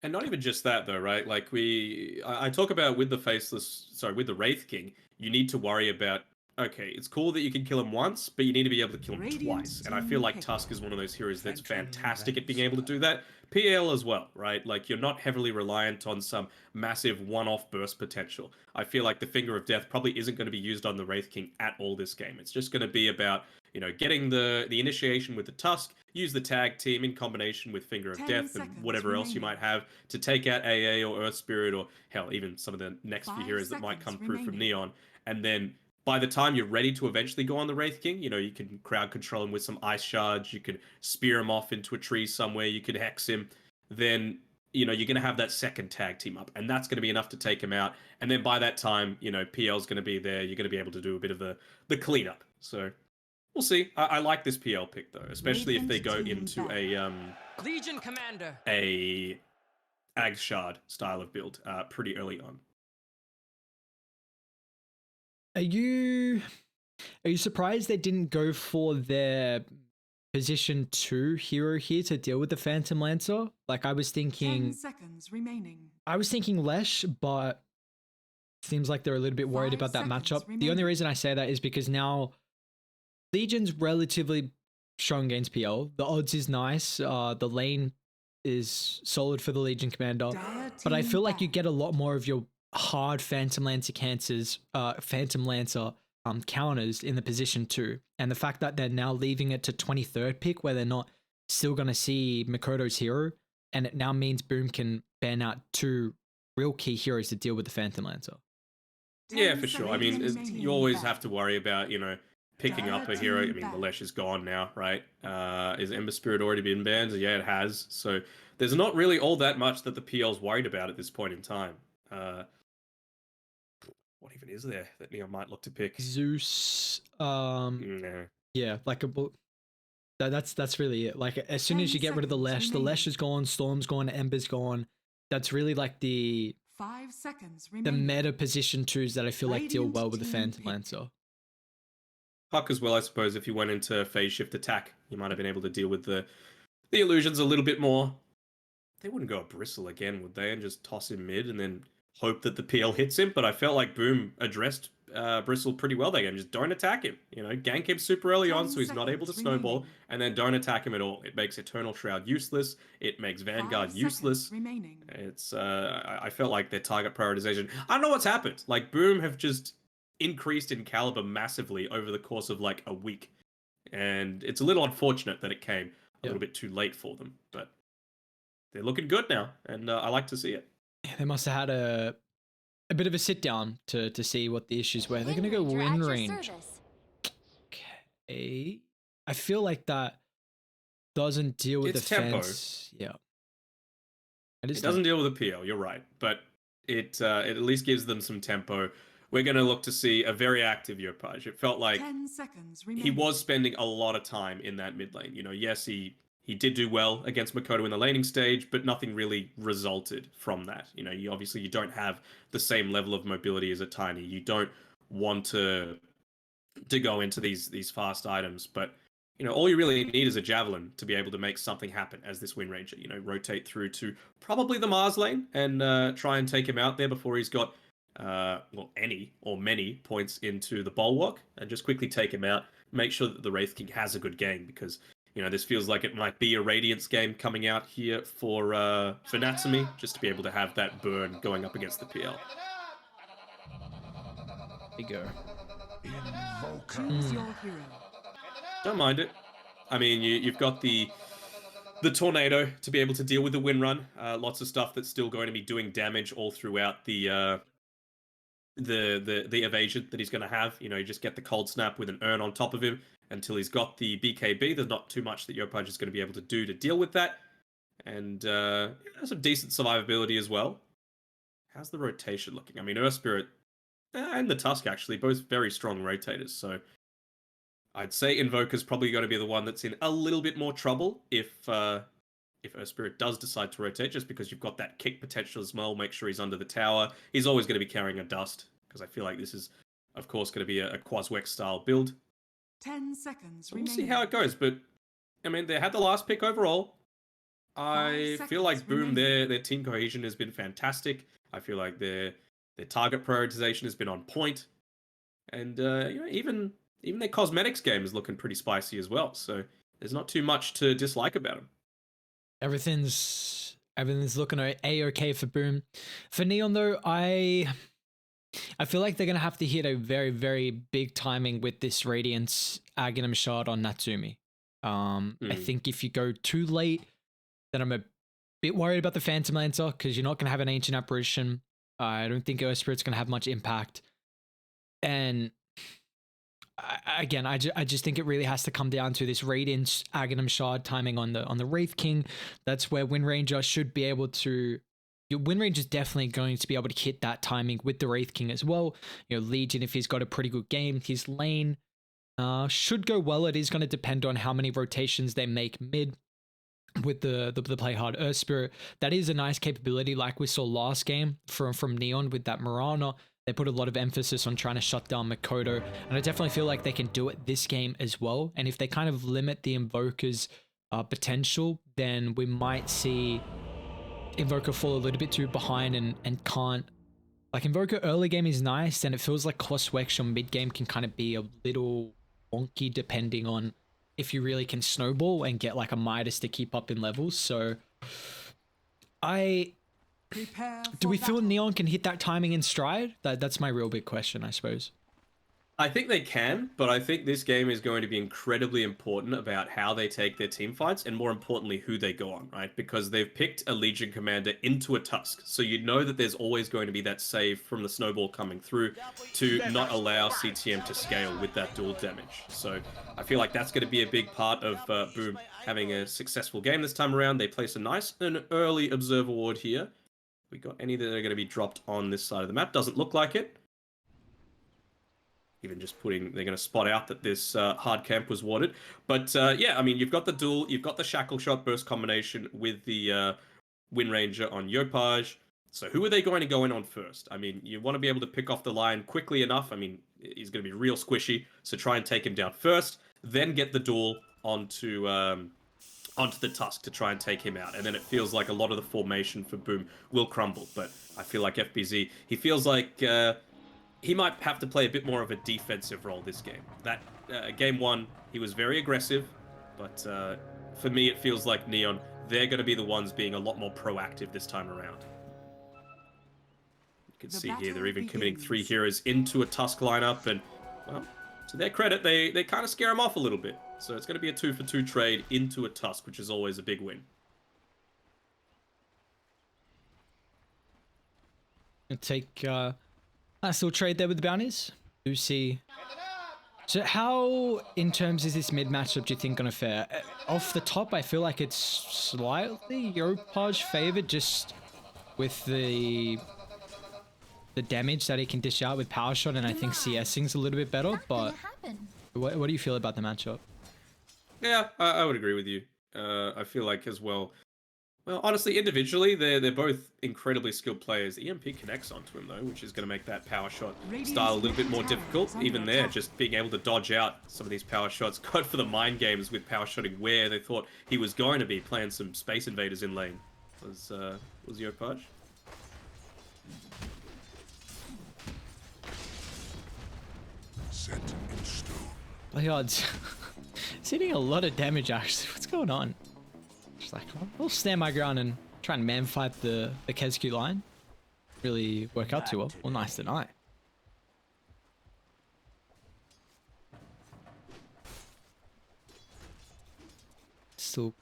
And not even just that though, right? Like I talk about with the with the Wraith King, you need to worry about, okay, it's cool that you can kill him once, but you need to be able to kill him Radiant twice. And I feel team like pick. Tusk is one of those heroes that's Veteran fantastic at being ranks. able to do that. PL as well, right? Like you're not heavily reliant on some massive one-off burst potential. I feel like the Finger of Death probably isn't going to be used on the Wraith King at all this game. It's just going to be about, getting the initiation with the Tusk, use the tag team in combination with Finger of 10 Death and seconds whatever else you remaining. might have to take out AA or Earth Spirit or hell, even some of the next few 5 heroes that might seconds come through from remaining. Neon. And then by the time you're ready to eventually go on the Wraith King, you can crowd control him with some ice shards, you can spear him off into a tree somewhere, you can hex him, then you're going to have that second tag team up, and that's going to be enough to take him out. And then by that time, PL's going to be there. You're going to be able to do a bit of the cleanup. So we'll see. I like this PL pick though, especially if they go into a Legion Commander. a Ag Shard style of build pretty early on. Are you surprised they didn't go for their position 2 hero here to deal with the Phantom Lancer? Like I was 10 thinking seconds remaining. Lesh, but seems like they're a little bit worried 5 about that seconds matchup. The only remaining. reason I say that is because now Legion's relatively strong against PL. The odds is nice. The lane is solid for the Legion commander, but I feel like you get a lot more of your hard Phantom Lancer counters in the position 2. And the fact that they're now leaving it to 23rd pick where they're not still going to see Makoto's hero, and it now means Boom can ban out 2 real key heroes to deal with the Phantom Lancer. Yeah, for sure. I mean, you always have to worry about, picking up a hero. I mean, the Lesh is gone now, right? Is Ember Spirit already been banned? Yeah, it has. So there's not really all that much that the PL's worried about at this point in time. What even is there that Neon might look to pick? Zeus. No. Yeah, like that's really it. Like as soon as you get rid of the Lesh is gone, Storm's gone, Ember's gone. That's really like the 5 seconds the remaining. meta position 2s that I feel like deal Radiant well with the team Phantom pick. Lancer. Puck as well, I suppose. If you went into phase shift attack, you might have been able to deal with the illusions a little bit more. They wouldn't go a Bristle again, would they? And just toss him mid and then hope that the PL hits him. But I felt like Boom addressed Bristle pretty well that game. Just don't attack him. Gank him super early on so he's not able to snowball. And then don't attack him at all. It makes Eternal Shroud useless. It makes Vanguard useless. Remaining. It's I felt like their target prioritization. I don't know what's happened. Like Boom have just increased in caliber massively over the course of like a week. And it's a little unfortunate that it came a little bit too late for them. But they're looking good now, and I like to see it. They must have had a bit of a sit down to see what the issues were. They're gonna go win range. Okay, I feel like that doesn't deal with It's the tempo. fence. Yeah, it doesn't deal with the PL. You're right, but it at least gives them some tempo. We're going to look to see a very active Yopaj. It felt like 10 seconds he was spending a lot of time in that mid lane. Yes, he did do well against Makoto in the laning stage, but nothing really resulted from that. You don't have the same level of mobility as a Tiny. You don't want to go into these fast items, but all you really need is a javelin to be able to make something happen as this Wind Ranger. Rotate through to probably the Mars lane and try and take him out there before he's got any or many points into the Bulwark, and just quickly take him out. Make sure that the Wraith King has a good game, because this feels like it might be a Radiance game coming out here for Natsumi, just to be able to have that burn going up against the PL. There you go. Choose your hero. Don't mind it. I mean, you've got the Tornado to be able to deal with the Wind Run. Lots of stuff that's still going to be doing damage all throughout the evasion that he's going to have. You just get the Cold Snap with an Urn on top of him until he's got the BKB. There's not too much that Yopaj is going to be able to do to deal with that. And some decent survivability as well. How's the rotation looking? I mean, Earth Spirit and the Tusk, actually, both very strong rotators. So I'd say Invoker's probably going to be the one that's in a little bit more trouble if Earth Spirit does decide to rotate, just because you've got that kick potential as well. Make sure he's under the tower. He's always going to be carrying a dust, because I feel like this is, of course, going to be a Quaswex style build. 10 seconds So we'll remaining. see how it goes, but I mean, they had the last pick overall. I feel like Boom, their team cohesion has been fantastic. I feel like their target prioritization has been on point, and even their cosmetics game is looking pretty spicy as well. So there's not too much to dislike about them. Everything's looking a-okay for Boom. For Neon though, I feel like they're gonna have to hit a very, very big timing with this Radiance Aghanim shard on Natsumi. I think if you go too late, then I'm a bit worried about the Phantom Lancer because you're not gonna have an Ancient Apparition. I don't think Earth Spirit's gonna have much impact. And I just think it really has to come down to this Radiance Aghanim shard timing on the Wraith King. That's where Windranger should be able to. Windranger is definitely going to be able to hit that timing with the Wraith King as well. Legion, if he's got a pretty good game, his lane should go well. It is going to depend on how many rotations they make mid with the play hard Earth Spirit. That is a nice capability, like we saw last game from Neon with that Mirana. They put a lot of emphasis on trying to shut down Makoto, and I definitely feel like they can do it this game as well. And if they kind of limit the Invoker's potential, then we might see Invoker fall a little bit too behind and can't. Like, Invoker early game is nice, and it feels like Coswex on mid game can kind of be a little wonky depending on if you really can snowball and get like a Midas to keep up in levels. So do we feel Neon can hit that timing in stride? That's my real big question, I suppose. I think they can, but I think this game is going to be incredibly important about how they take their team fights, and more importantly, who they go on, right? Because they've picked a Legion commander into a Tusk, so you know that there's always going to be that save from the snowball coming through to not allow CTM to scale with that dual damage. So I feel like that's going to be a big part of Boom having a successful game this time around. They place a nice and early Observer Ward here. We got any that are going to be dropped on this side of the map? Doesn't look like it. Even just they're going to spot out that this hard camp was warded. But yeah, I mean, you've got the duel, you've got the Shackle Shot burst combination with the Windranger on Yopaj. So who are they going to go in on first? I mean, you want to be able to pick off the Lion quickly enough. I mean, he's going to be real squishy, so try and take him down first, then get the duel onto the Tusk to try and take him out. And then it feels like a lot of the formation for Boom will crumble. But I feel like FBZ, he feels like he might have to play a bit more of a defensive role this game. That game one, he was very aggressive, but for me, it feels like Neon, they're going to be the ones being a lot more proactive this time around. You can see here, they're even committing 3 heroes into a Tusk lineup, and, well, to their credit, they kind of scare them off a little bit. So it's going to be a 2-for-2 trade into a Tusk, which is always a big win. Take nice little trade there with the bounties. Do see. So how, in terms of this mid matchup, do you think gonna fare? Off the top, I feel like it's slightly Yopaj favored, just with the damage that he can dish out with Power Shot, and I think CSing's a little bit better. But what do you feel about the matchup? Yeah, I would agree with you. I feel like as well. Well, honestly, individually, they're both incredibly skilled players. EMP connects onto him, though, which is going to make that power shot style a little bit more difficult. Even there, just being able to dodge out some of these power shots. God for the mind games with power shotting where they thought he was going to be playing some Space Invaders in lane. Was Yopaj. Set in stone. My odds. It's hitting a lot of damage, actually. What's going on? Just like, I'll stand my ground and try and man fight the Kezku line. Really work out too well. Well, nice deny. Still.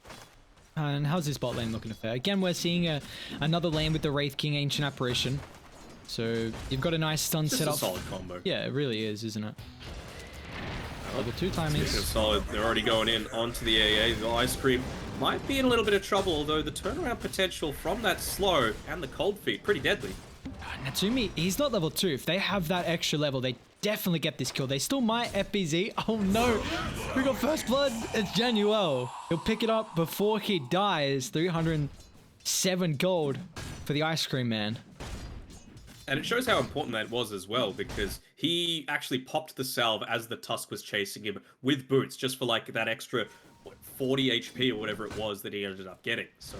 And how's this bot lane looking to fare? Again, we're seeing another lane with the Wraith King Ancient Apparition. So you've got a nice stun set up. Just a solid combo. Yeah, it really is, isn't it? Level 2 timings. Solid. They're already going in onto the AA. The Ice Cream might be in a little bit of trouble, although the turnaround potential from that slow and the cold feet, pretty deadly. Natsumi, he's not level 2. If they have that extra level, they definitely get this kill. They still might FBZ. Oh no, we got first blood. It's Januel. He'll pick it up before he dies. 307 gold for the Ice Cream Man. And it shows how important that was as well, because he actually popped the salve as the Tusk was chasing him with boots, just for like that extra 40 HP or whatever it was that he ended up getting. So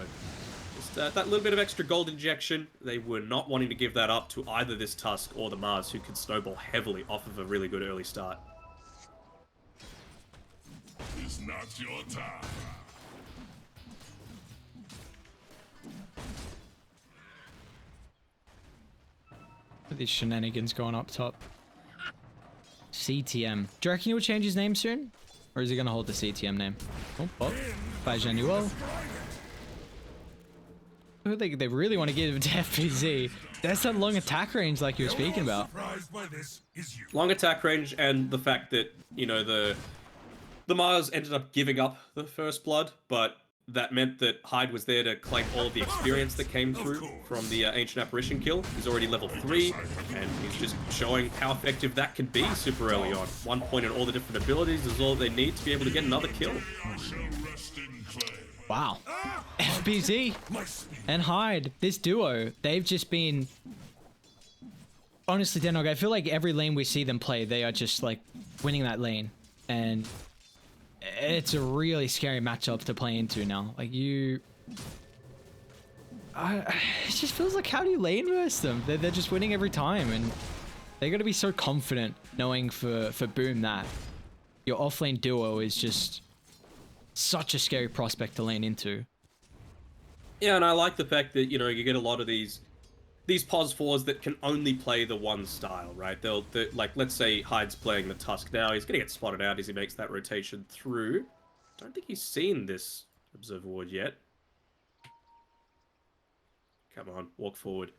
just that little bit of extra gold injection, they were not wanting to give that up to either this Tusk or the Mars, who could snowball heavily off of a really good early start. It's not your time. These shenanigans going up top. CTM. Do you reckon he'll change his name soon? Or is he going to hold the CTM name? Oh, by Genuel. They really want to give it to FPZ. That's that long attack range like you were speaking about. Long attack range, and the fact that, you know, the Mars ended up giving up the first blood, but that meant that Hyde was there to claim all of the experience that came through from the Ancient Apparition kill. He's already level 3, and he's just showing how effective that can be super early on. 1 point in all the different abilities is all they need to be able to get another kill. Wow. FBZ and Hyde, this duo, they've just been... Honestly, Danog, I feel like every lane we see them play, they are just like winning that lane. And it's a really scary matchup to play into now. Like it just feels like, how do you lane versus them? They're just winning every time, and they got to be so confident knowing for Boom that your offlane duo is just such a scary prospect to lane into. Yeah, and I like the fact that, you know, you get a lot of these pos 4s that can only play the one style, right? They'll like, let's say Hyde's playing the Tusk now. He's gonna get spotted out as he makes that rotation through. Don't think he's seen this Observer Ward yet. Come on, walk forward.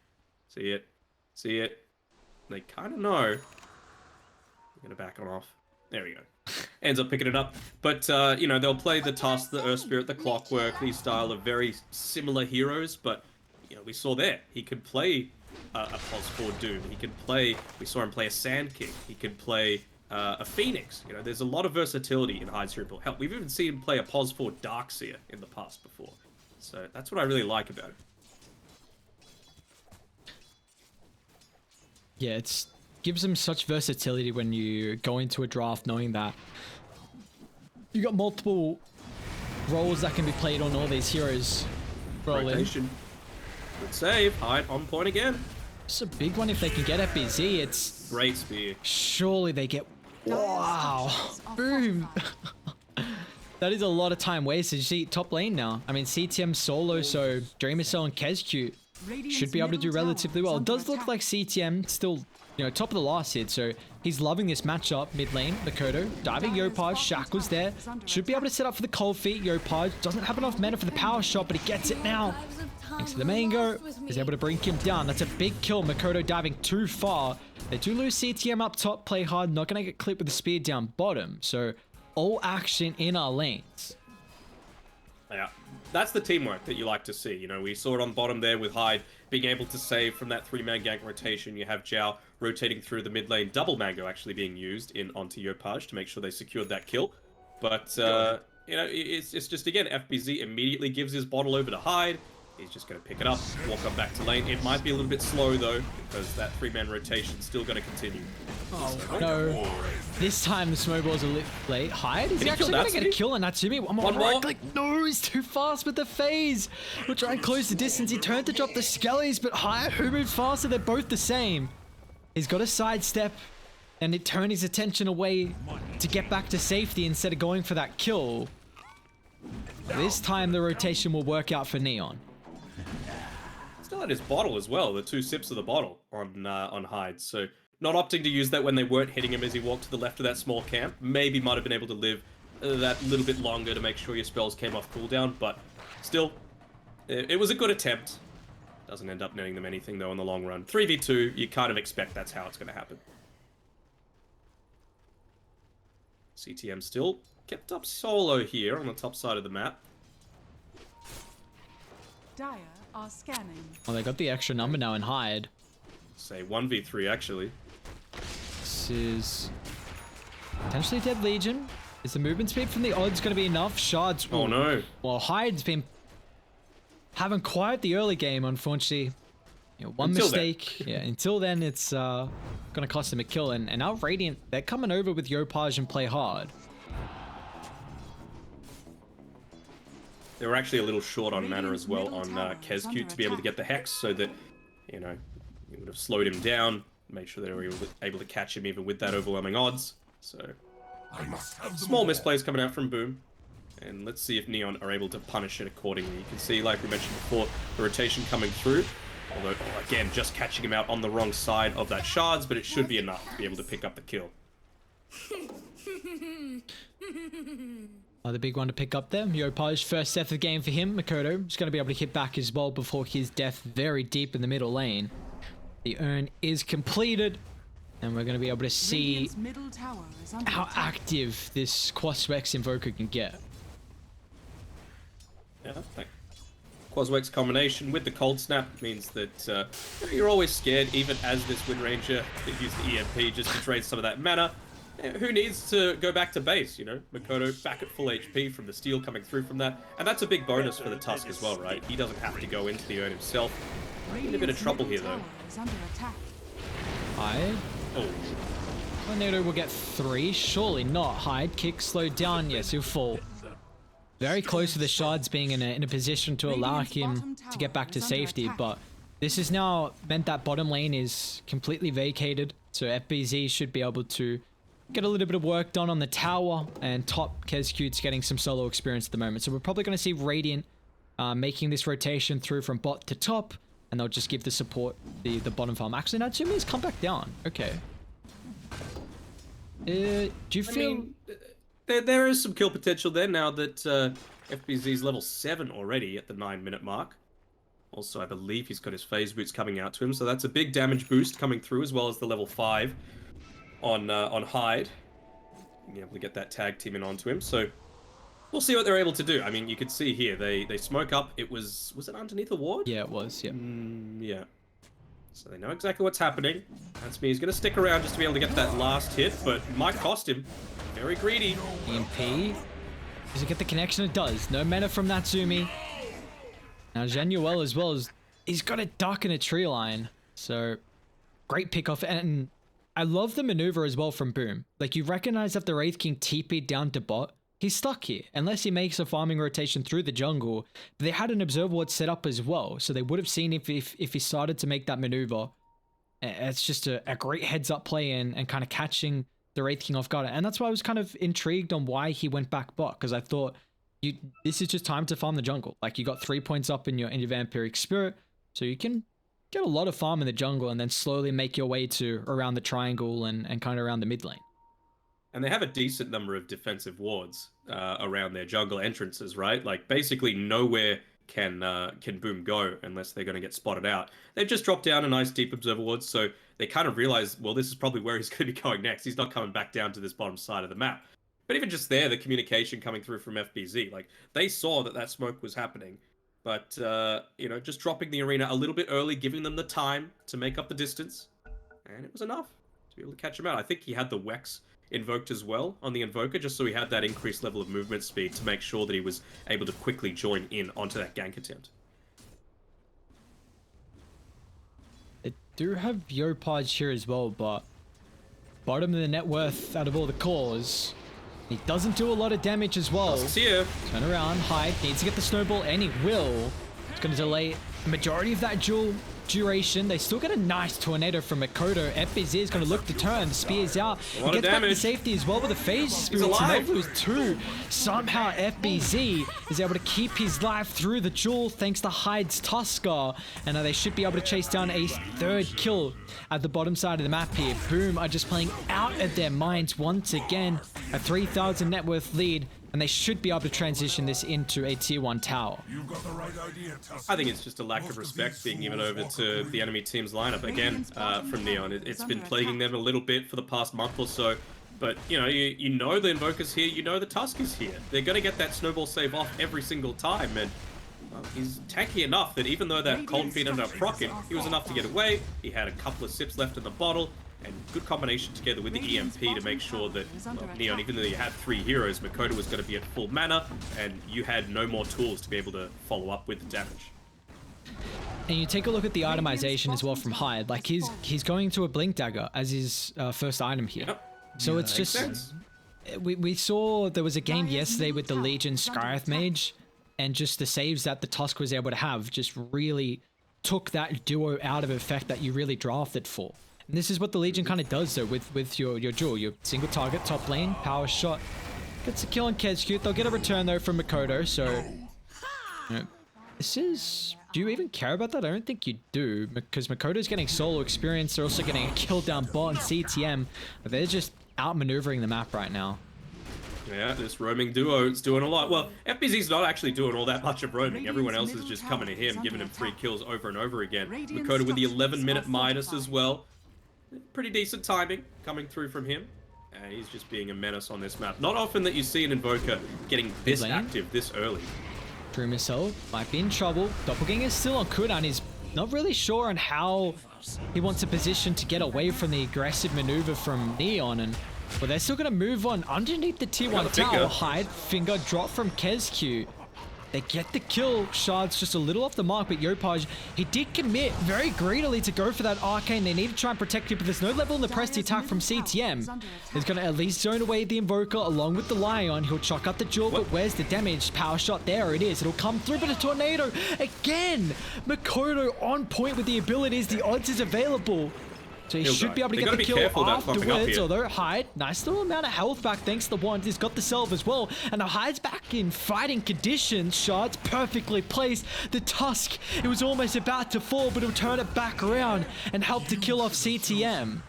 See it. See it. They kind of know. I'm gonna back on off. There we go. Ends up picking it up. But, you know, they'll play the Tusk, the Earth Spirit, the Clockwork. These style of very similar heroes, but, you know, we saw there. He could play a Pos 4 Doom. He could play... We saw him play a Sand King. He could play a Phoenix. You know, there's a lot of versatility in Hyde's hero build. Hell, we've even seen him play a Pos 4 Darkseer in the past before. So that's what I really like about it. Yeah, it gives them such versatility when you go into a draft knowing that you got multiple roles that can be played on all these heroes. Rotation. Good save. Hyde on point again. It's a big one if they can get FBZ. It's great spear. Surely they get... Wow. Boom. That is a lot of time wasted. You see, top lane now. I mean, CTM solo, so Dreamer Cell and Kezcute should be able to do relatively well. It does look like CTM still, you know, top of the last hit, so he's loving this matchup. Mid lane, Makoto, diving Yopaj, Shackle's there. Should be able to set up for the cold feet. Yopaj doesn't have enough mana for the power shot, but he gets it now. Thanks to the mango, is able to bring him down. That's a big kill. Makoto diving too far. They do lose CTM up top, play hard, not gonna get clipped with the spear down bottom. So all action in our lanes. Yeah, that's the teamwork that you like to see. You know, we saw it on bottom there with Hyde being able to save from that 3-man gank rotation. You have Zhao rotating through the mid lane, double mango actually being used in onto Yopaj to make sure they secured that kill. But, you know, it's just, again, FBZ immediately gives his bottle over to Hyde. He's just going to pick it up, walk on back to lane. It might be a little bit slow, though, because that 3-man rotation's still going to continue. Oh, no. This time the snowballs are lit late. Hyde? Is he actually going to get a kill on Natsumi? One more. Like, no, he's too fast with the phase. We'll try and close the distance. He turned to drop the skellies, but Hyde, who moved faster? They're both the same. He's got a sidestep, and it turned his attention away to get back to safety instead of going for that kill. This time the rotation will work out for Neon. Still had his bottle as well, the 2 sips of the bottle on Hyde, so not opting to use that when they weren't hitting him as he walked to the left of that small camp. Maybe might have been able to live that little bit longer to make sure your spells came off cooldown, but still, it was a good attempt. Doesn't end up netting them anything though in the long run. 3v2, you kind of expect that's how it's going to happen. CTM still kept up solo here on the top side of the map. Dire are scanning. Well, they got the extra number now in Hyde. Say 1v3 actually. This is potentially Dead Legion. Is the movement speed from the odds going to be enough? Shards. Oh no. Well, Hyde's been having quite the early game, unfortunately. You know, one mistake. Yeah, until then, it's going to cost him a kill. And now Radiant, they're coming over with Yopaj and play hard. They were actually a little short on mana as well on Kezcute to be able to get the Hex, so that, you know, it would have slowed him down, made sure they were able to catch him even with that overwhelming odds. So, small misplays coming out from Boom. And let's see if Neon are able to punish it accordingly. You can see, like we mentioned before, the rotation coming through. Although, again, just catching him out on the wrong side of that shards, but it should be enough to be able to pick up the kill. The big one to pick up there. Yopaj, first death of the game for him. Makoto is going to be able to hit back as well before his death very deep in the middle lane. The urn is completed, and we're going to be able to see how active this Quaswex Invoker can get. Yeah, Quaswex combination with the Cold Snap means that you're always scared, even as this Wind Ranger that used the EMP just to drain some of that mana. Who needs to go back to base, you know? Makoto back at full HP from the steel coming through from that. And that's a big bonus for the Tusk as well, right? He doesn't have to go into the urn himself. In a bit of trouble here, though. Hyde. Oh. Tornado will get 3. Surely not. Hyde. Kick slowed down. Yes, he'll fall. Very close to the shards being in a position to allow him to get back to safety, but this has now meant that bottom lane is completely vacated, so FBZ should be able to get a little bit of work done on the tower, and top Kezcute's getting some solo experience at the moment. So we're probably going to see Radiant making this rotation through from bot to top, and they'll just give the support the bottom farm. Actually, Natsumi's come back down. Okay. Do you feel... There is some kill potential there now that FBZ's level 7 already at the 9-minute mark. Also, I believe he's got his phase boots coming out to him, so that's a big damage boost coming through, as well as the level 5 on Hyde. Being able to get that tag team in onto him, so we'll see what they're able to do. I mean, you could see here, they smoke up. It was it underneath a ward? Yeah, it was, yeah. Yeah. So they know exactly what's happening. That's me. He's going to stick around just to be able to get that last hit, but it might cost him. Very greedy. EMP. Does it get the connection? It does. No mana from Natsumi. Now Genuel as well as he's got a duck and a tree line. So great pick off. And I love the maneuver as well from Boom. Like, you recognize that the Wraith King TP'd down to bot. He's stuck here unless he makes a farming rotation through the jungle. But they had an observer ward set up as well, so they would have seen if he started to make that maneuver. It's just a great heads up play and kind of catching the Wraith King off guard. And that's why I was kind of intrigued on why he went back bot, because I thought this is just time to farm the jungle. Like, you got 3 points up in your Vampiric Spirit, so you can get a lot of farm in the jungle and then slowly make your way to around the triangle and kind of around the mid lane. And they have a decent number of defensive wards around their jungle entrances, right? Like, basically nowhere can Boom go unless they're going to get spotted out. They've just dropped down a nice deep observer ward, so they kind of realize, well, this is probably where he's going to be going next. He's not coming back down to this bottom side of the map. But even just there, the communication coming through from FBZ, like, they saw that smoke was happening. But, you know, just dropping the arena a little bit early, giving them the time to make up the distance. And it was enough to be able to catch him out. I think he had the Wex invoked as well on the Invoker, just so he had that increased level of movement speed to make sure that he was able to quickly join in onto that gank attempt. They do have Yopaj here as well, but bottom of the net worth out of all the cores. He doesn't do a lot of damage as well. See you. Turn around, Hyde needs to get the snowball, and he will. It's going to delay the majority of that duel duration. They still get a nice tornado from Makoto. FBZ is going to look to turn. The spear's out. He gets back to safety as well with a phase spirit. And they lose 2. Somehow FBZ is able to keep his life through the duel thanks to Hyde's Tusker. And now they should be able to chase down a 3rd kill at the bottom side of the map here. Boom are just playing out of their minds once again. A 3,000 net worth lead. And they should be able to transition this into a tier 1 tower. I think it's just a lack of respect being given over to the enemy team's lineup again from Neon. It's been plaguing them a little bit for the past month or so. But, you know the Invoker's here, you know the Tusk is here. They're going to get that snowball save off every single time. And well, he's tanky enough that even though that cold feet ended up proccing, he was enough to get away. He had a couple of sips left in the bottle. And good combination together with the EMP to make sure that, well, Neon, even though you had 3 heroes, Makoto was going to be at full mana, and you had no more tools to be able to follow up with the damage. And you take a look at the itemization as well from Hyde. Like, he's going to a Blink Dagger as his first item here. Yep. So it's just... We saw there was a game yesterday with the Legion Skyreth Mage, and just the saves that the Tusk was able to have just really took that duo out of effect that you really drafted for. And this is what the Legion kind of does though with your duel. Your single target, top lane, power shot, gets a kill on Kezcute. They'll get a return though from Makoto, so you know, this is... Do you even care about that? I don't think you do, because Makoto's getting solo experience. They're also getting a kill down bot and CTM. But they're just outmaneuvering the map right now. Yeah, this roaming duo is doing a lot. Well, FBZ's not actually doing all that much of roaming. Everyone else is just coming to him, giving him 3 kills over and over again. Makoto with the 11-minute Midas as well. Pretty decent timing coming through from him. He's just being a menace on this map. Not often that you see an Invoker getting this active this early. Drew Missile might be in trouble. Doppelganger is still on cooldown. He's not really sure on how he wants a position to get away from the aggressive maneuver from Neon. And well, they're still going to move on underneath the tier 1 tower. Hide, finger, drop from Kezcute. They get the kill. Shard's just a little off the mark, but Yopaj, he did commit very greedily to go for that arcane. They need to try and protect it, but there's no level in the press the attack from CTM. He's going to at least zone away the Invoker along with the Lion. He'll chuck up the jewel, but where's the damage? Power shot, there it is. It'll come through, but a tornado again. Makoto on point with the abilities. The odds is available. So he should be able to get the kill afterwards, although Hyde, nice little amount of health back thanks to the wand. He's got the salve as well, and now Hyde's back in fighting conditions. Shard's perfectly placed. The Tusk, it was almost about to fall, but he'll turn it back around and help to kill off CTM.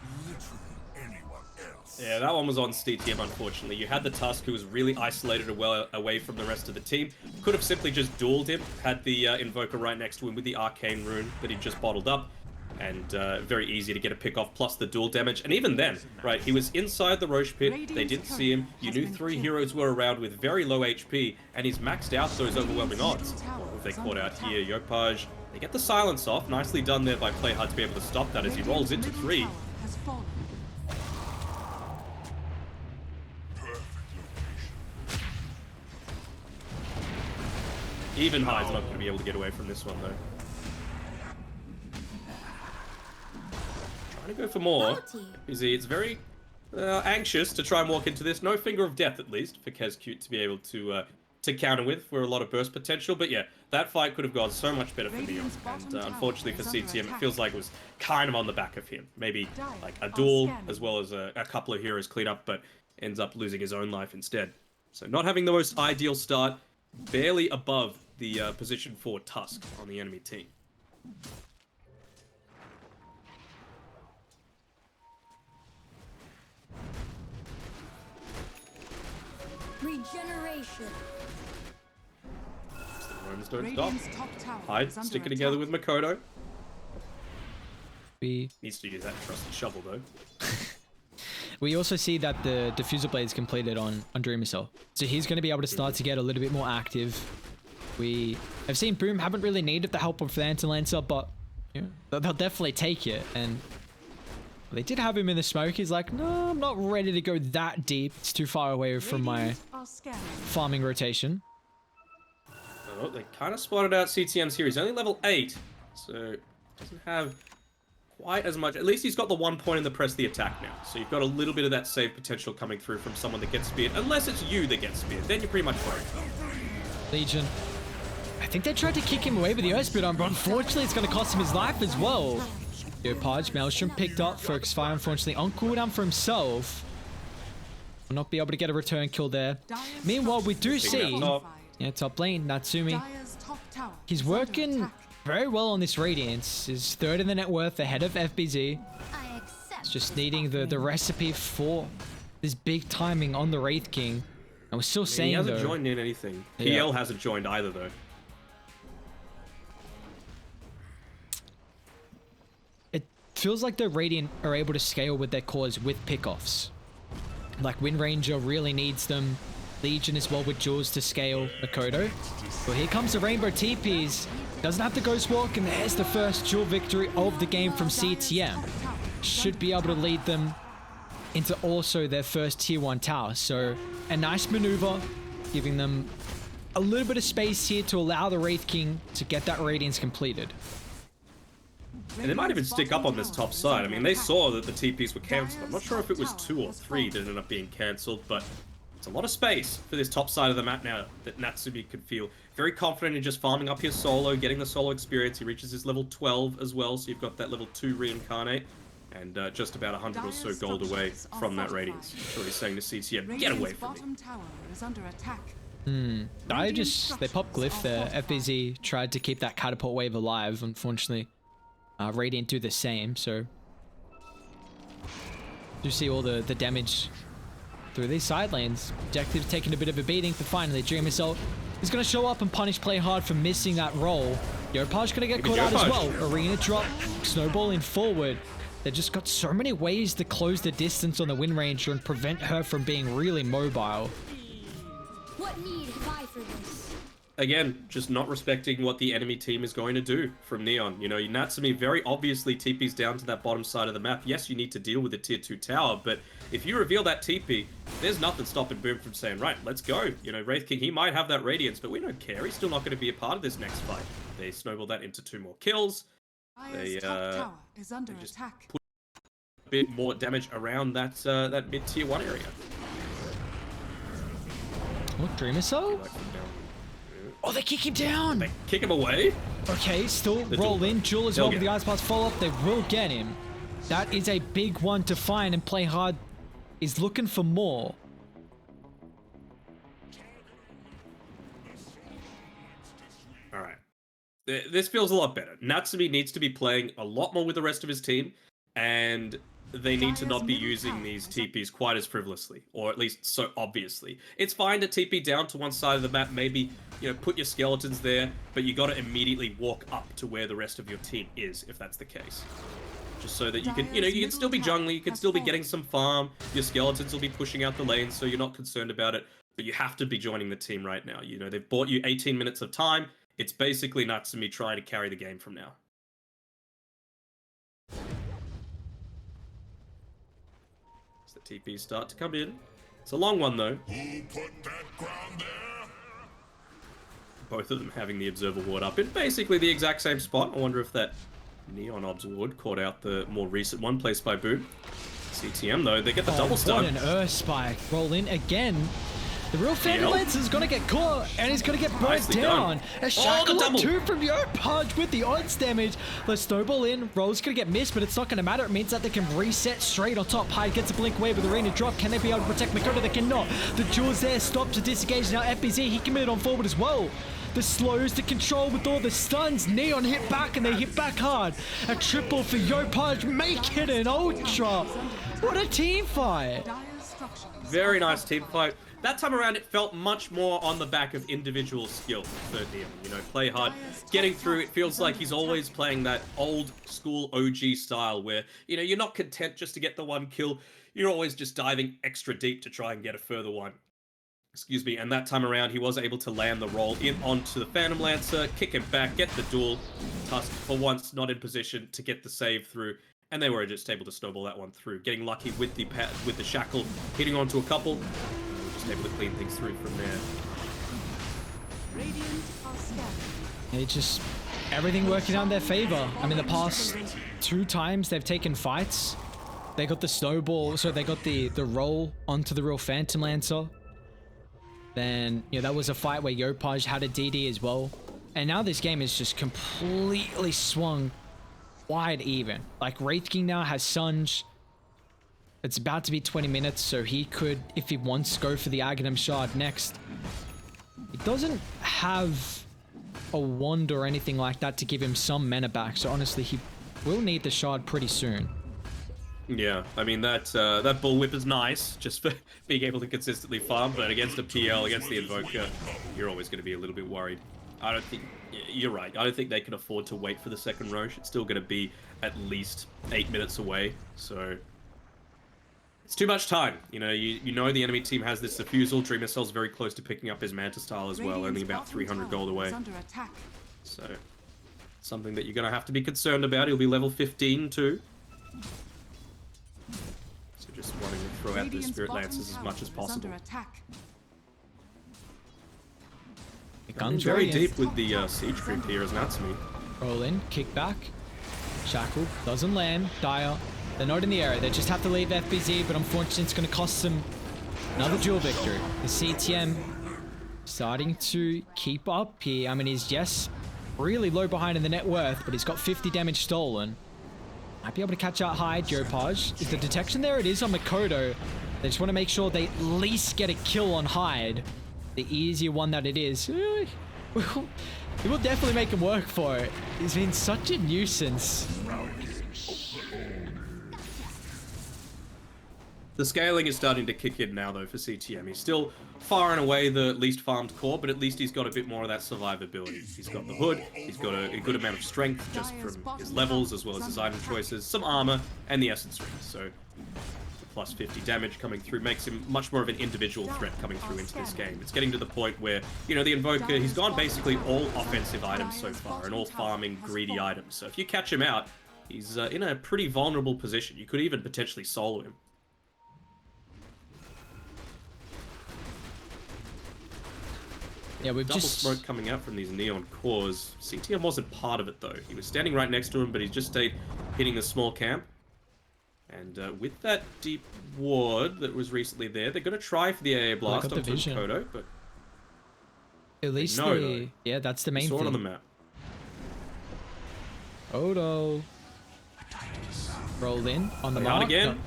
Yeah, that one was on CTM, unfortunately. You had the Tusk, who was really isolated away from the rest of the team. Could have simply just dueled him, had the Invoker right next to him with the Arcane Rune that he just bottled up. And very easy to get a pick off, plus the duel damage. And even then, right, he was inside the Roche pit, they didn't see him, you knew 3 heroes were around with very low HP, and he's maxed out those overwhelming odds. If they caught out here, Yopaj, they get the silence off, nicely done there by Playhard to be able to stop that as he rolls into 3. Even Hyde's not going to be able to get away from this one, though. Trying to go for more. It's very anxious to try and walk into this. No finger of death, at least, for Kezcute to be able to counter with for a lot of burst potential. But yeah, that fight could have gone so much better for Neon. And unfortunately for CTM, it feels like it was kind of on the back of him. Maybe like a duel as well as a couple of heroes clean up, but ends up losing his own life instead. So not having the most ideal start, barely above the position for Tusk on the enemy team. Regeneration. The Romans don't stop. Hyde sticking together with Makoto. Needs to use that trusty shovel though. We also see that the diffuser blade is completed on Drew Missile. So he's going to be able to start to get a little bit more active. We have seen Boom haven't really needed the help of the Anti-Lancer, but you know, they'll definitely take it. And they did have him in the smoke. He's like, no, I'm not ready to go that deep. It's too far away from my farming rotation. Oh, they kind of spotted out CTM's here. He's only level 8, so doesn't have quite as much. At least he's got the 1 point in the press the attack now. So you've got a little bit of that save potential coming through from someone that gets speared. Unless it's you that gets speared. Then you're pretty much worried. Legion. I think they tried to kick him away with the Earth Spirit, but unfortunately it's going to cost him his life as well. Yopaj, Maelstrom picked up. Focus Fire, unfortunately, on cooldown for himself. Will not be able to get a return kill there. Meanwhile, we do see... top lane, Natsumi. He's working very well on this Radiance. He's 3rd in the net worth, ahead of FBZ. It's just needing the recipe for this big timing on the Wraith King. And we're still saying, though... He hasn't joined in anything. PL hasn't joined either, though. Feels like the Radiant are able to scale with their cores with pickoffs. Like Wind Ranger really needs them. Legion as well with Jules to scale. Makoto. Well, here comes the Rainbow TPs. Doesn't have the Ghost Walk, and there's the first dual victory of the game from CTM. Should be able to lead them into also their first tier 1 tower. So a nice maneuver, giving them a little bit of space here to allow the Wraith King to get that Radiance completed. And they might even stick up on this top side. I mean, they saw that the TPs were cancelled. I'm not sure if it was 2 or 3 that ended up being cancelled, but It's a lot of space for this top side of the map now that Natsumi could feel. Very confident in just farming up his solo, getting the solo experience. He reaches his level 12 as well, so you've got that level 2 reincarnate. And just about 100 or so gold away from that Radiance. So he's saying to CTM, get away from me. They popped Glyph there. FBZ tried to keep that catapult wave alive. Unfortunately, Radiant do the same, so... You see all the damage through these side lanes. Objective's taking a bit of a beating, but finally, Dream Assault is going to show up and punish Play Hard for missing that roll. Yopaj going to get caught out as well. Arena drop, snowballing forward. They just got so many ways to close the distance on the Wind Ranger and prevent her from being really mobile. What need have I for this? Again, just not respecting what the enemy team is going to do from Neon. You know, Natsumi very obviously TP's down to that bottom side of the map. Yes, you need to deal with the tier 2 tower, but if you reveal that TP, there's nothing stopping Boom from saying, right, let's go. You know, Wraith King, he might have that Radiance, but we don't care. He's still not going to be a part of this next fight. They snowball that into 2 more kills. They tower is under attack. Put a bit more damage around that that mid tier 1 area. What, Dream Assault? Oh, they kick him down! They kick him away? Okay, still roll in. Jewel as well with the Ice Blast follow-up. They will get him. That is a big one to find, and Play Hard is looking for more. Alright. This feels a lot better. Natsumi needs to be playing a lot more with the rest of his team, and they need to not be using these TPs quite as frivolously, or at least so obviously. It's fine to TP down to one side of the map, maybe, you know, put your skeletons there, but you gotta immediately walk up to where the rest of your team is, if that's the case. Just so that you can, you know, you can still be jungling, you can still be getting some farm, your skeletons will be pushing out the lanes, so you're not concerned about it, but you have to be joining the team right now. You know, they've bought you 18 minutes of time, it's basically Natsumi trying to carry the game from now. The TPs start to come in. It's a long one though. Who put that ground there? Both of them having the Observer Ward up in basically the exact same spot. I wonder if that Neon Obs Ward caught out the more recent one placed by Boom. CTM though, they get the double stun. What an Earth Spike. Roll in again. The real Phantom Lance is going to get caught, and he's going to get burnt down. A shackle on 2 from Yopaj with the odds damage. The snowball in. Roll's going to get missed, but it's not going to matter. It means that they can reset straight on top. Hyde gets a blink wave with Arena drop. Can they be able to protect Makoto? They cannot. The Jewel's there. Stop to disengage. Now FBZ, he committed on forward as well. The slows to control with all the stuns. Neon hit back, and they hit back hard. A triple for Yopaj. Make it an ultra. What a team fight. Very nice team fight. That time around, it felt much more on the back of individual skill for Neon. You know, Play Hard, getting through, it feels like he's always playing that old school OG style where, you know, you're not content just to get the one kill. You're always just diving extra deep to try and get a further one. Excuse me. And that time around, he was able to land the roll in onto the Phantom Lancer, kick him back, get the duel. Tusk, for once, not in position to get the save through. And they were just able to snowball that one through. Getting lucky with the shackle, hitting onto a couple. Able to clean things through from there. It's just everything working out in their favor. I mean, the past 2 times they've taken fights, they got the snowball, so they got the roll onto the real Phantom Lancer. Then, you know, that was a fight where Yopaj had a DD as well. And now this game is just completely swung wide even. Like, Wraith King now has Sunj. It's about to be 20 minutes, so he could, if he wants, go for the Aghanim Shard next. He doesn't have a wand or anything like that to give him some mana back, so honestly, he will need the Shard pretty soon. Yeah, I mean, that Bullwhip is nice, just for being able to consistently farm, but against a PL, against the Invoker, you're always going to be a little bit worried. I don't think, you're right, I don't think they can afford to wait for the second Roche. It's still going to be at least 8 minutes away, so... It's too much time. You know, you know the enemy team has this Diffusal. Dream Assault's very close to picking up his Manta Style as well, only about 300 gold away. So, something that you're going to have to be concerned about. He'll be level 15 too. So just wanting to throw out the Spirit Lancers as much as possible. It comes very deep with the Siege Creep here as Natsumi. Roll in, kick back. Shackle doesn't land. Dire. They're not in the area. They just have to leave FBZ, but unfortunately it's going to cost them Another duel victory. The CTM starting to keep up here. I mean, he's just really low behind in the net worth, but he's got 50 damage stolen. Might be able to catch out Hyde. Yopaj. Is the detection there? It is on Makoto. They just want to make sure they at least get a kill on Hyde. The easier one that it is. It will definitely make him work for it. He's been such a nuisance. The scaling is starting to kick in now, though, for CTM. He's still far and away the least farmed core, but at least he's got a bit more of that survivability. He's got the hood, he's got a good amount of strength just from his levels, as well as his item choices, some armor, and the essence ring. So, plus 50 damage coming through makes him much more of an individual threat coming through into this game. It's getting to the point where, you know, the Invoker, he's gone basically all offensive items so far, and all farming greedy items. So if you catch him out, he's in a pretty vulnerable position. You could even potentially solo him. Yeah, we've Double just smoke coming out from these neon cores. CTM wasn't part of it though. He was standing right next to him, but he just stayed hitting the small camp. And with that deep ward that was recently there, they're going to try for the AA blast onto Makoto, but at least yeah, that's the main thing. thing. On the map. Odo rolled in on the mark. Again. No.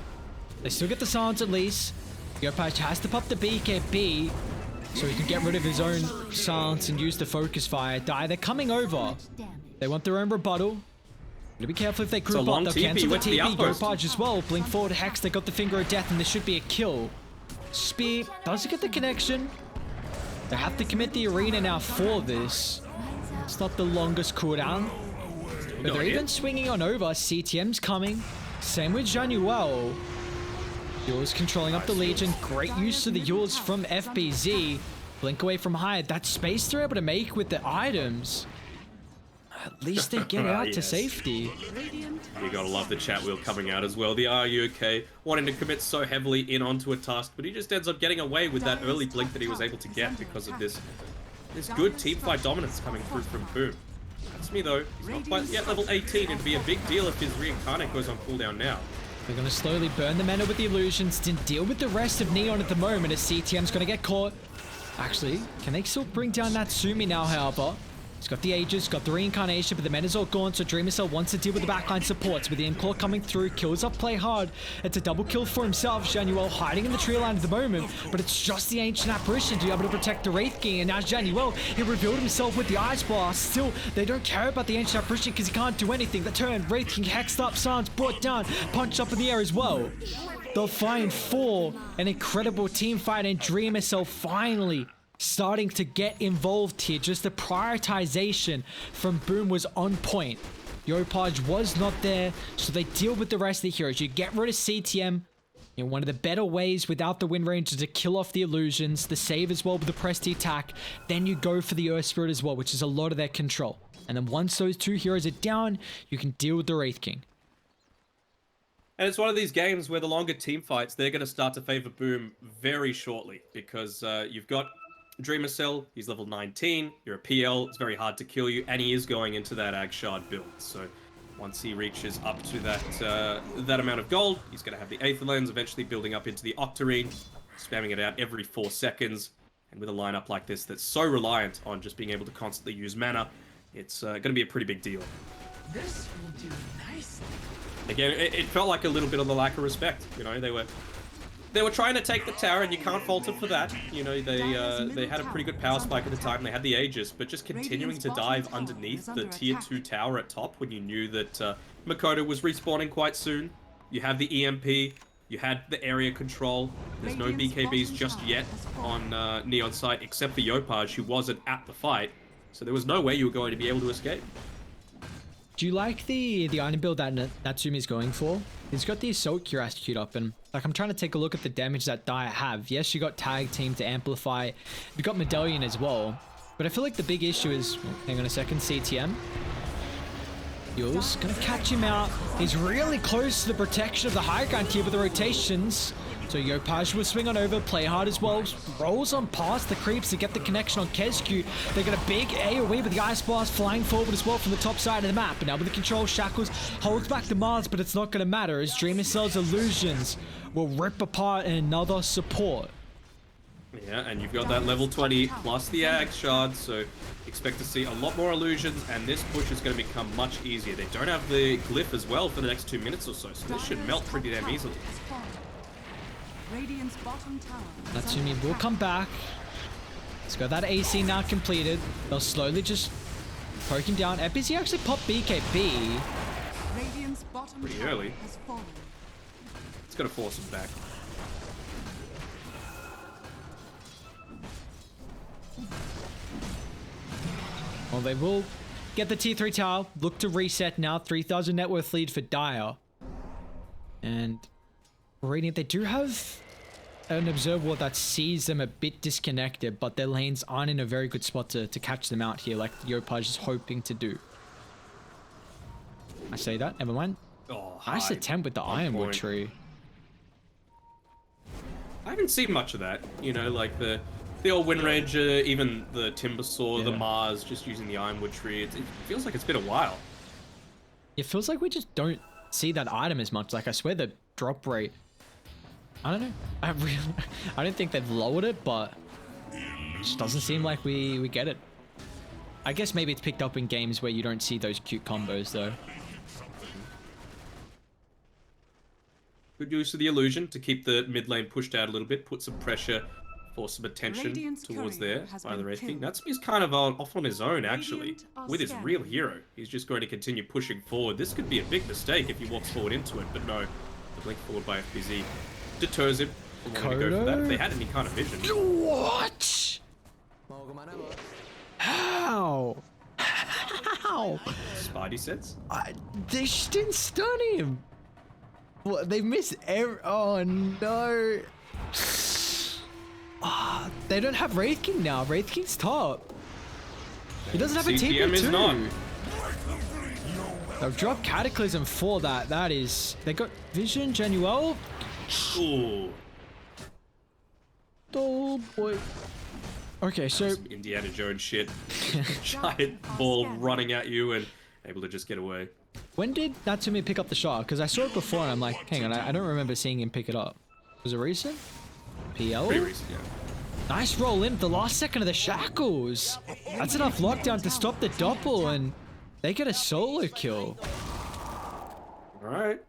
They still get the silence at least. Yopaj has to pop the BKB. So he can get rid of his own silence and use the focus fire. They're coming over. They want their own rebuttal. Gotta be careful if they group up. They'll cancel the TP. Yopaj as well. Blink forward, Hex. They got the finger of death, and this should be a kill. Spear doesn't get the connection. They have to commit the arena now for this. It's not the longest cooldown. But they're even swinging on over. CTM's coming. Same with Januel. Yules controlling up the Legion. Great use of the Yules from FBZ. Blink away from Hyde. That space they're able to make with the items. At least they get out to safety. You gotta love the chat wheel coming out as well. The Are You Okay? Wanting to commit so heavily in onto a task, but he just ends up getting away with that early blink that he was able to get because of this good teamfight dominance coming through from Boom. That's me though. He's not quite yet level 18. It'd be a big deal if his reincarnate goes on cooldown now. They're going to slowly burn the mana with the illusions, didn't deal with the rest of Neon at the moment as CTM's going to get caught. Actually, can they still bring down Natsumi now, however? He's got the Aegis, got the Reincarnation, but the mana's all gone, so Dreamer Cell wants to deal with the backline supports. With the Imclaw coming through, kills up, play hard. It's a double kill for himself. Januel hiding in the tree line at the moment, but it's just the Ancient Apparition to be able to protect the Wraith King, and now Januel, he revealed himself with the Ice Blast. Still, they don't care about the Ancient Apparition because he can't do anything. The turn, Wraith King hexed up, Sans brought down, punched up in the air as well. They'll find 4, an incredible team fight, and Dreamer Cell finally starting to get involved here. Just the prioritization from Boom was on point. Yopaj was not there, so they deal with the rest of the heroes. You get rid of CTM. You know, one of the better ways without the wind range is to kill off the illusions, the save as well with the press attack. Then you go for the Earth Spirit as well, which is a lot of their control. And then once those 2 heroes are down, you can deal with the Wraith King. And it's one of these games where the longer team fights, they're going to start to favor Boom very shortly because you've got Dreamer Cell, he's level 19, you're a PL, it's very hard to kill you, and he is going into that Ag Shard build. So once he reaches up to that amount of gold, he's going to have the Aether Lens, eventually building up into the Octarine, spamming it out every 4 seconds. And with a lineup like this that's so reliant on just being able to constantly use mana, it's going to be a pretty big deal. This will do nicely. Again, it felt like a little bit of the lack of respect. You know, they were trying to take the tower, and you can't fault them for that. You know, they had a pretty good power spike at the time. They had the Aegis, but just continuing to dive underneath the tier 2 tower at top when you knew that Makoto was respawning quite soon. You have the EMP. You had the area control. There's no BKBs just yet on Neon's side, except for Yopaj, who wasn't at the fight. So there was no way you were going to be able to escape. Do you like the item build that Natsumi's going for? He's got the Assault Cuirass queued up, and like I'm trying to take a look at the damage that Dire have. Yes, you got Tag Team to amplify. You got Medallion as well. But I feel like the big issue is, hang on a second, CTM. Yules gonna catch him out. He's really close to the protection of the high ground here with the rotations. So Yopaj will swing on over, play hard as well, rolls on past the creeps to get the connection on Kezku. They got a big AoE with the Ice Blast flying forward as well from the top side of the map. But now with the control, Shackles holds back the Mars, but it's not going to matter as Dreamer Cell's illusions will rip apart another support. Yeah, and you've got that level 20 plus the Ag Shard, so expect to see a lot more illusions, and this push is going to become much easier. They don't have the glyph as well for the next 2 minutes or so, so this should melt pretty damn easily. Natsumi will come back. He's got that AC now completed. They'll slowly just poke him down. Epic actually popped BKB. Pretty early. It's going to force him back. Well, they will get the T3 tower. Look to reset now. 3,000 net worth lead for Dire. And Radiant, they do have an observer that sees them a bit disconnected, but their lanes aren't in a very good spot to catch them out here, like Yopaj is hoping to do. I say that, never mind. Oh, nice attempt with the Ironwood tree. I haven't seen much of that. You know, like the old Wind Ranger, even the Timber Saw, the Mars, just using the Ironwood tree. It feels like it's been a while. It feels like we just don't see that item as much. Like, I swear the drop rate, I don't know. I don't think they've lowered it, but it just doesn't seem like we get it. I guess maybe it's picked up in games where you don't see those cute combos, though. Good use of the illusion to keep the mid lane pushed out a little bit, put some pressure, force some attention towards there by the Wraith King. He's kind of off on his own, actually, with his real hero. He's just going to continue pushing forward. This could be a big mistake if he walks forward into it, but no. The blink forward by FBZ deters him from wanting to go for that if they had any kind of vision. What? How? How? Spidey sense? They just didn't stun him. What? They missed every... Oh, no. They don't have Wraith King now. Wraith King's top. He doesn't have a TP is not. They'll drop Cataclysm for that. That is... They got Vision, Genuel. Ooh. Oh, boy. Okay, so... Some Indiana Jones shit. Giant ball running at you and able to just get away. When did Natsumi pick up the shot? Because I saw it before and I'm like, hang on, I don't remember seeing him pick it up. Was it recent? PL? Pretty recent, yeah. Nice roll in the last second of the shackles. That's enough lockdown to stop the doppel and they get a solo kill. Alright.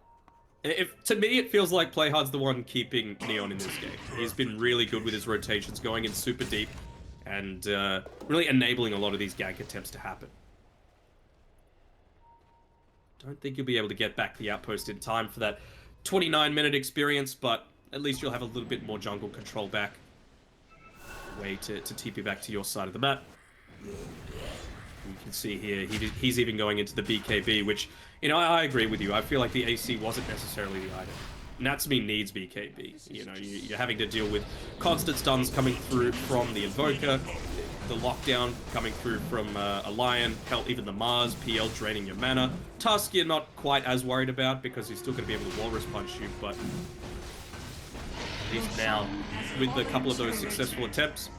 To me, it feels like Playhard's the one keeping Neon in this game. He's been really good with his rotations, going in super deep, and really enabling a lot of these gank attempts to happen. Don't think you'll be able to get back the outpost in time for that 29-minute experience, but at least you'll have a little bit more jungle control back. Way to TP back to your side of the map. You can see here, he's even going into the BKB, which, you know, I agree with you. I feel like the AC wasn't necessarily the item. Natsumi needs BKB. You know, you're having to deal with constant stuns coming through from the Invoker, the lockdown coming through from a Lion, hell, even the Mars, PL draining your mana. Tusk you're not quite as worried about because he's still going to be able to Walrus Punch you, but at least now, with a couple of those successful attempts,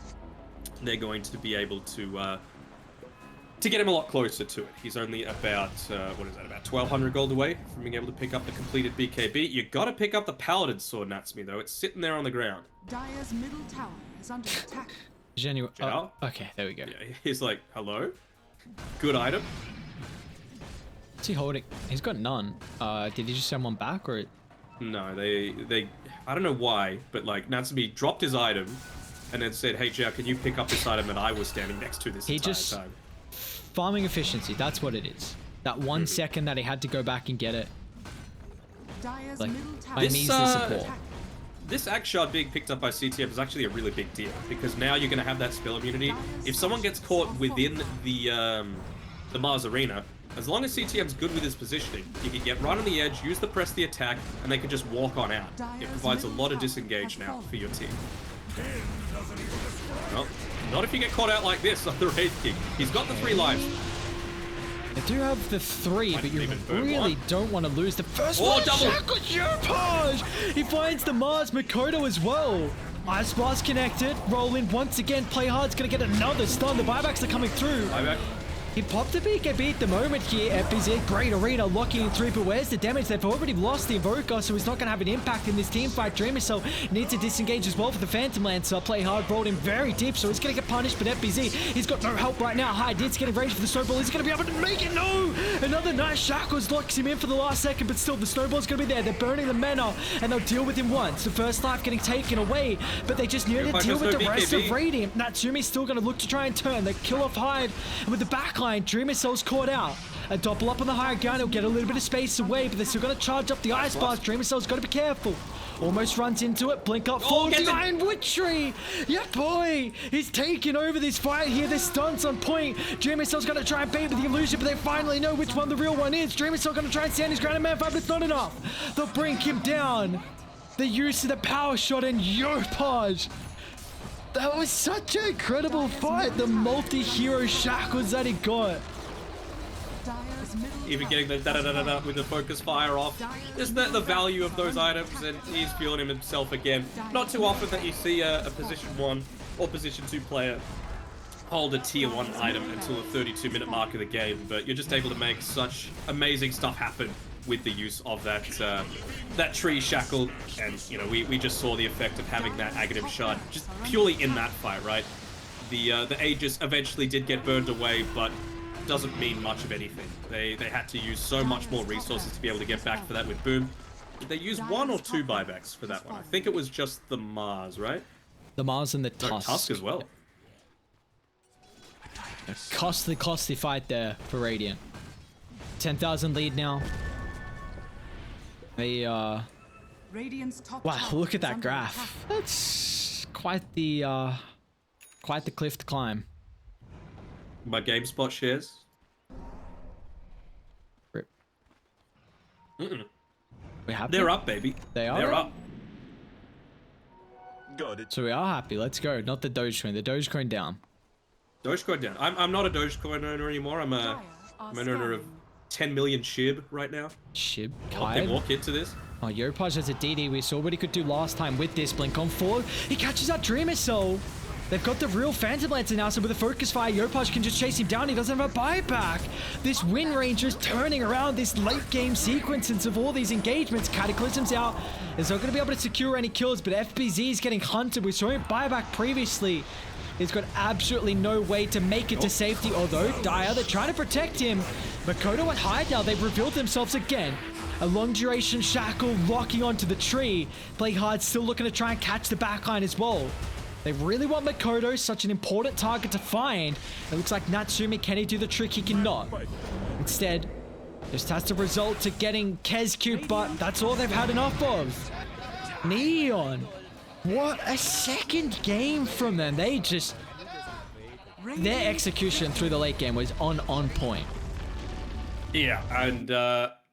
they're going to be able to get him a lot closer to it. He's only about, what is that, about 1,200 gold away from being able to pick up the completed BKB. You gotta pick up the Paladin Sword, Natsumi, though. It's sitting there on the ground. Dire's middle tower is under attack. Oh, okay, there we go. Yeah, he's like, hello? Good item. What's he holding? He's got none. Did he just send one back, or...? No, they I don't know why, but like, Natsumi dropped his item and then said, hey, Jao, can you pick up this item that I was standing next to this entire time? Farming efficiency, that's what it is. That 1 second that he had to go back and get it. Like, I need the support. This Axe Shard being picked up by CTM is actually a really big deal, because now you're going to have that spell immunity. If someone gets caught within the Mars arena, as long as CTM's good with his positioning, he can get right on the edge, use the press the attack, and they can just walk on out. It provides a lot of disengage now for your team. Well, not if you get caught out like this on the Wraith King. He's got the 3 lives. They do have the 3, but you really don't want to lose the first one. Oh, double! Yopaj! He finds the Mars Makoto as well. Ice Blast connected. Roll in once again. Play hard's gonna get another stun. The buybacks are coming through. Buyback. He popped a BKB at the moment here. FBZ, great arena, locking in 3, but where's the damage? They've already lost the Invoker, so he's not going to have an impact in this team fight. Dreamercell needs to disengage as well for the Phantom Lancer. Play hard, rolled him very deep, so he's going to get punished, but FBZ, he's got no help right now. High Dit's getting range for the snowball. He's going to be able to make it. No! Another nice Shackles locks him in for the last second, but still, the snowball's going to be there. They're burning the mana, and they'll deal with him once. The first life getting taken away, but they just need to deal with the rest of Radiant. Natsumi's still going to look to try and turn. They kill off Hyde, and with the backline, Dreamercell's caught out. A doppel up on the higher gun. He'll get a little bit of space away, but they're still going to charge up the Ice Blast. Dreamercell's got to be careful. Almost runs into it. Blink up, fall, the Ironwood Tree. Yeah, boy. He's taking over this fight here. The stunts on point. Dreamercell's going to try and bait with the illusion, but they finally know which one the real one is. Dreamercell going to try and stand his ground and man fight, but it's not enough. They'll bring him down. The use of the power shot and Yopaj. That was such an incredible fight. The multi-hero shackles that he got. Even getting the da-da-da-da-da with the focus fire off. Just the value of those items, and he's feeling himself again. Not too often that you see a position 1 or position 2 player hold a tier 1 item until the 32-minute mark of the game, but you're just able to make such amazing stuff happen with the use of that tree shackle. And you know, we just saw the effect of having that Aghanim shard just purely in that fight, right? The Aegis eventually did get burned away, but doesn't mean much of anything. They had to use so much more resources to be able to get back for that with Boom. Did they use 1 or 2 buybacks for that one? I think it was just the Mars, right? The Mars and the Tusk. No, Tusk as well. A costly fight there for Radiant. 10,000 lead now. They Radiant's top wow, tower look at is that under graph. attack. That's quite the cliff to climb. My GameSpot shares. Rip. Mm-mm. We happy? They're up, baby. They are? They're up. Got it. So we are happy. Let's go. Not the Dogecoin. The Dogecoin down. Dogecoin down. I'm not a Dogecoin owner anymore. I'm an owner of 10 million SHIB right now. SHIB. I'll get more kit to this. Oh, Yopaj has a DD. We saw what he could do last time with this. Blink on forward. He catches out Dreamercell. They've got the real Phantom Lancer now, so with a focus fire, Yopaj can just chase him down. He doesn't have a buyback. This Wind Ranger is turning around this late game sequences of all these engagements. Cataclysm's out. He's not going to be able to secure any kills, but FBZ is getting hunted. We saw him buyback previously. He's got absolutely no way to make it to safety, although Dire, they're trying to protect him. Makoto and Hyde now, they've revealed themselves again. A long duration shackle locking onto the tree. Play hard, still looking to try and catch the backline as well. They really want Makoto, such an important target to find. It looks like Natsumi, can he do the trick? He cannot. Instead, just has to result to getting Kezcube, but that's all they've had enough of. Neon. What a second game from them. They just... Their execution through the late game was on point. Yeah, and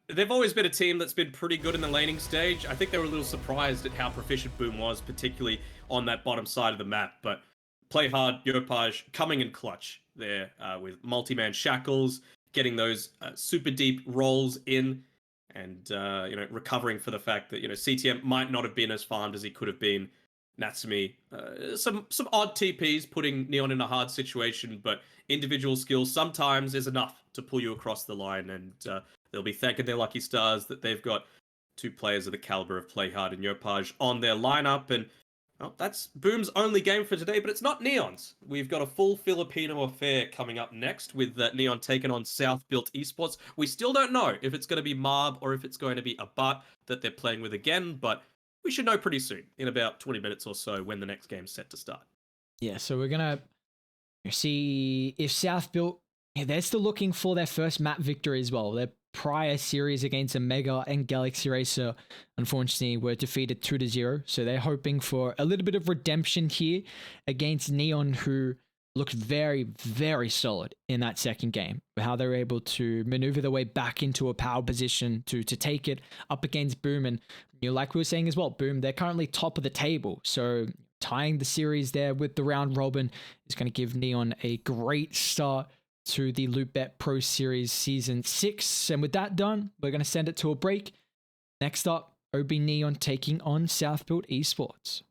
they've always been a team that's been pretty good in the laning stage. I think they were a little surprised at how proficient Boom was, particularly on that bottom side of the map. But play hard, Yopaj coming in clutch there with multi-man shackles, getting those super deep rolls in, and you know, recovering for the fact that, you know, CTM might not have been as farmed as he could have been. Natsumi, some odd TPs putting Neon in a hard situation, but individual skills sometimes is enough to pull you across the line, and they'll be thanking their lucky stars that they've got 2 players of the caliber of Playhard and Yopaj on their lineup. And well, that's Boom's only game for today, but it's not Neon's. We've got a full Filipino affair coming up next with Neon taking on South-built Esports. We still don't know if it's going to be Marb or if it's going to be Abat that they're playing with again, but we should know pretty soon, in about 20 minutes or so, when the next game's set to start. Yeah, so we're going to see if South-built, they're still looking for their first map victory as well. Their prior series against Omega and Galaxy Racer, unfortunately, were defeated 2-0. So they're hoping for a little bit of redemption here against Neon, who looked very, very solid in that second game. How they were able to maneuver their way back into a power position to take it up against Boom. And you know, like we were saying as well, Boom, they're currently top of the table. So tying the series there with the round robin is going to give Neon a great start to the Loopbet Pro Series Season 6. And with that done, we're going to send it to a break. Next up, OB.Neon taking on South-built Esports.